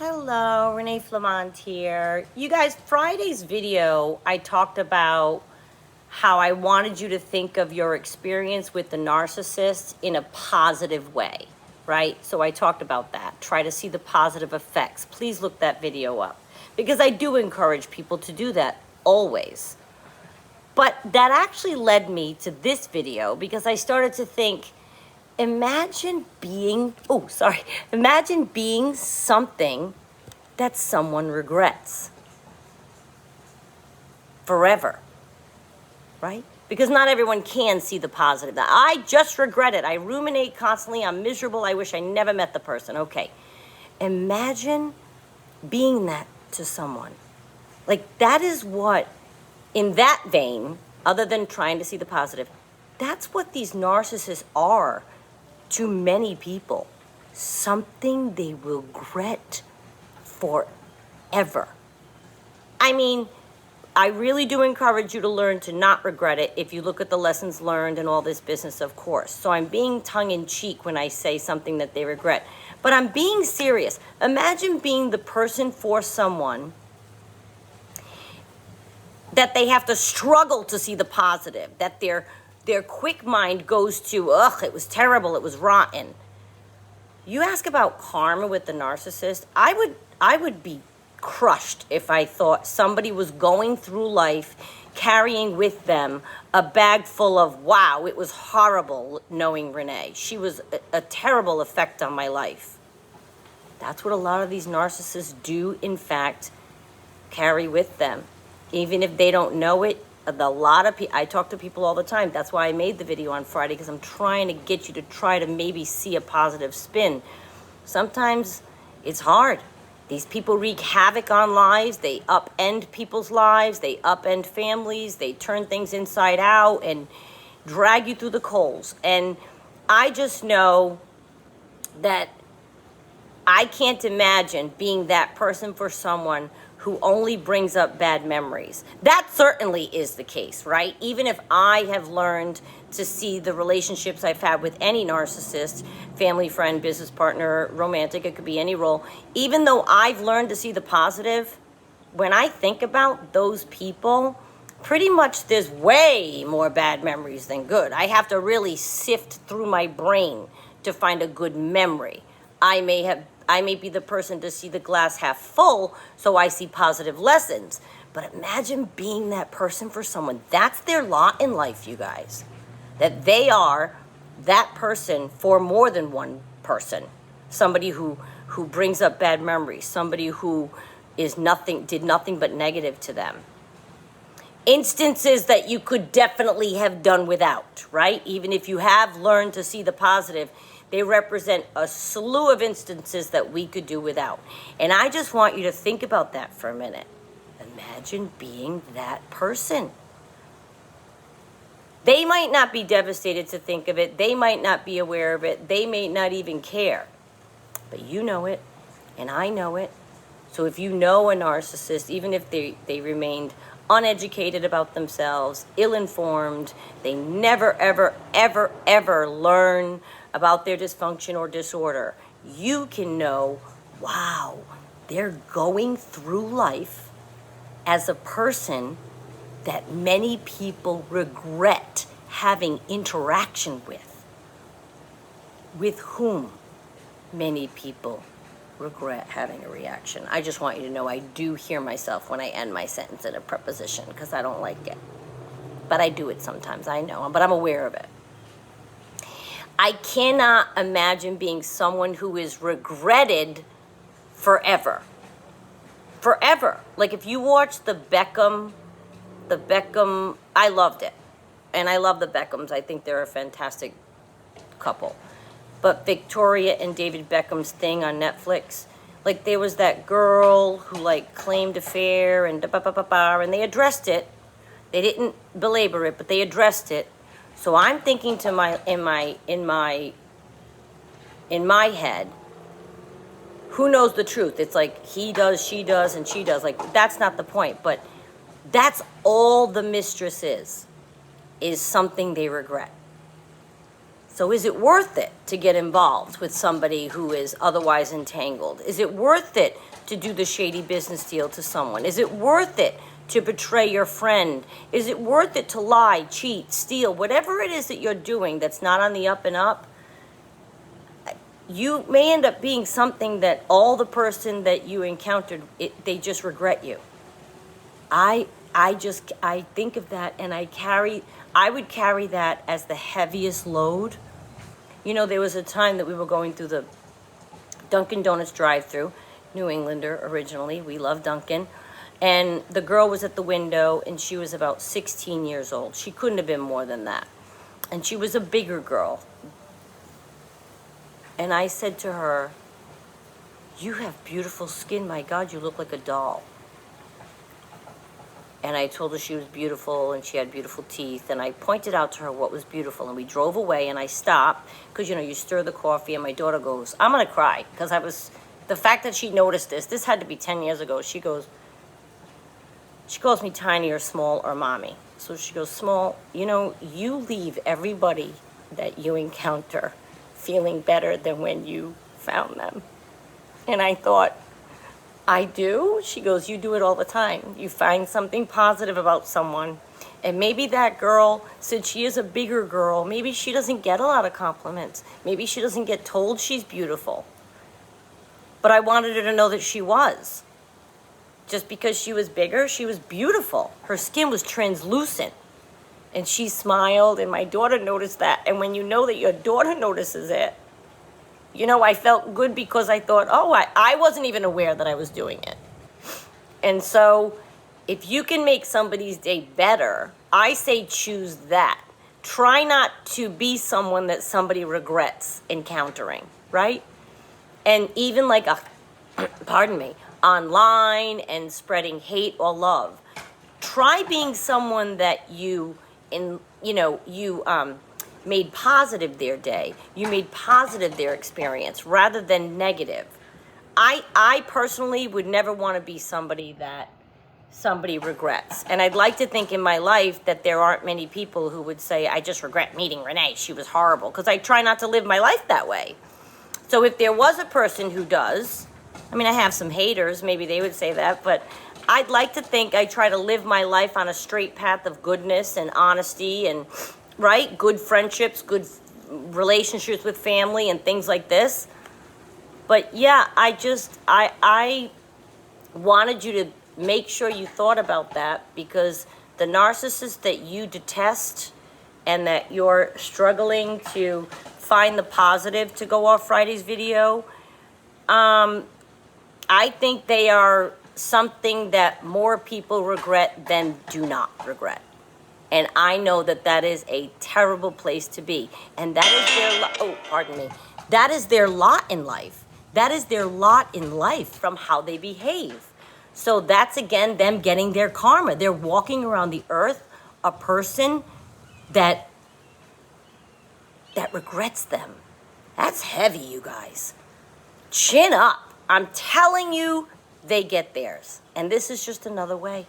Hello, Renee Flamont here. You guys, Friday's video, I talked about how I wanted you to think of your experience with the narcissist in a positive way, right? So I talked about that. Try to see the positive effects. Please look that video up because I do encourage people to do that always. But that actually led me to this video because I started to think, imagine being something that someone regrets forever, right? Because not everyone can see the positive. I just regret it. I ruminate constantly. I'm miserable. I wish I never met the person. Okay. Imagine being that to someone. Like, that is what, in that vein, other than trying to see the positive, that's what these narcissists are to many people. Something they regret forever. I mean, I really do encourage you to learn to not regret it if you look at the lessons learned and all this business, of course. So I'm being tongue-in-cheek when I say something that they regret. But I'm being serious. Imagine being the person for someone that they have to struggle to see the positive, that their quick mind goes to, ugh, it was terrible, it was rotten. You ask about karma with the narcissist, I would be crushed if I thought somebody was going through life carrying with them a bag full of, wow, it was horrible knowing Renee. She was a terrible effect on my life. That's what a lot of these narcissists do, in fact, carry with them. Even if they don't know it, I talk to people all the time. That's why I made the video on Friday, because I'm trying to get you to try to maybe see a positive spin. Sometimes it's hard. These people wreak havoc on lives. They upend people's lives. They upend families. They turn things inside out and drag you through the coals. And I just know that I can't imagine being that person for someone who only brings up bad memories. That certainly is the case, right? Even if I have learned to see the relationships I've had with any narcissist, family, friend, business partner, romantic, it could be any role, even though I've learned to see the positive, when I think about those people, pretty much there's way more bad memories than good. I have to really sift through my brain to find a good memory. I may be the person to see the glass half full, so I see positive lessons. But imagine being that person for someone. That's their lot in life, you guys. That they are that person for more than one person. Somebody who brings up bad memories. Somebody who did nothing but negative to them. Instances that you could definitely have done without, right? Even if you have learned to see the positive, they represent a slew of instances that we could do without. And I just want you to think about that for a minute. Imagine being that person. They might not be devastated to think of it. They might not be aware of it. They may not even care. But you know it, and I know it. So if you know a narcissist, even if they remained uneducated about themselves, ill-informed, they never, ever, ever, ever learn about their dysfunction or disorder, you can know, wow, they're going through life as a person that many people regret having interaction with. With whom many people regret having a reaction. I just want you to know I do hear myself when I end my sentence in a preposition because I don't like it. But I do it sometimes, I know, but I'm aware of it. I cannot imagine being someone who is regretted forever. Forever. Like if you watch the Beckham, I loved it. And I love the Beckhams. I think they're a fantastic couple. But Victoria and David Beckham's thing on Netflix, like there was that girl who like claimed affair and and they addressed it. They didn't belabor it, but they addressed it. So I'm thinking to in my head, who knows the truth? It's like he does, she does, and she does. Like that's not the point, but that's all the mistress is something they regret. So is it worth it to get involved with somebody who is otherwise entangled? Is it worth it to do the shady business deal to someone? Is it worth it to betray your friend? Is it worth it to lie, cheat, steal, whatever it is that you're doing that's not on the up and up? You may end up being something that all the person that you encountered, they just regret you. I think of that, and I would carry that as the heaviest load. You know, there was a time that we were going through the Dunkin' Donuts drive-thru, New Englander originally. We love Dunkin'. And the girl was at the window, and she was about 16 years old. She couldn't have been more than that. And she was a bigger girl. And I said to her, "You have beautiful skin. My God, you look like a doll." And I told her she was beautiful and she had beautiful teeth. And I pointed out to her what was beautiful. And we drove away, and I stopped because, you know, you stir the coffee. And my daughter goes, "I'm going to cry," because the fact that she noticed this had to be 10 years ago. She calls me tiny or small or mommy. So she goes, "Small, you know, you leave everybody that you encounter feeling better than when you found them." And I thought, "I do?" She goes, "You do it all the time. You find something positive about someone. And maybe that girl, since she is a bigger girl, maybe she doesn't get a lot of compliments. Maybe she doesn't get told she's beautiful. But I wanted her to know that she was. Just because she was bigger, she was beautiful. Her skin was translucent. And she smiled, and my daughter noticed that. And when you know that your daughter notices it, you know, I felt good because I thought, oh, I wasn't even aware that I was doing it. And so if you can make somebody's day better, I say choose that. Try not to be someone that somebody regrets encountering, right? And even like pardon me, online and spreading hate or love. Try being someone that you made positive their day. You made positive their experience rather than negative. I personally would never want to be somebody that somebody regrets. And I'd like to think in my life that there aren't many people who would say, "I just regret meeting Renee. She was horrible," because I try not to live my life that way. So if there was a person who does, I mean, I have some haters, maybe they would say that, but I'd like to think I try to live my life on a straight path of goodness and honesty and, right, good friendships, good relationships with family and things like this. But yeah, I wanted you to make sure you thought about that, because the narcissist that you detest and that you're struggling to find the positive to go off Friday's video, I think they are something that more people regret than do not regret. And I know that that is a terrible place to be. And that is that is their lot in life. That is their lot in life from how they behave. So that's, again, them getting their karma. They're walking around the earth, a person that regrets them. That's heavy, you guys. Chin up. I'm telling you, they get theirs. And this is just another way.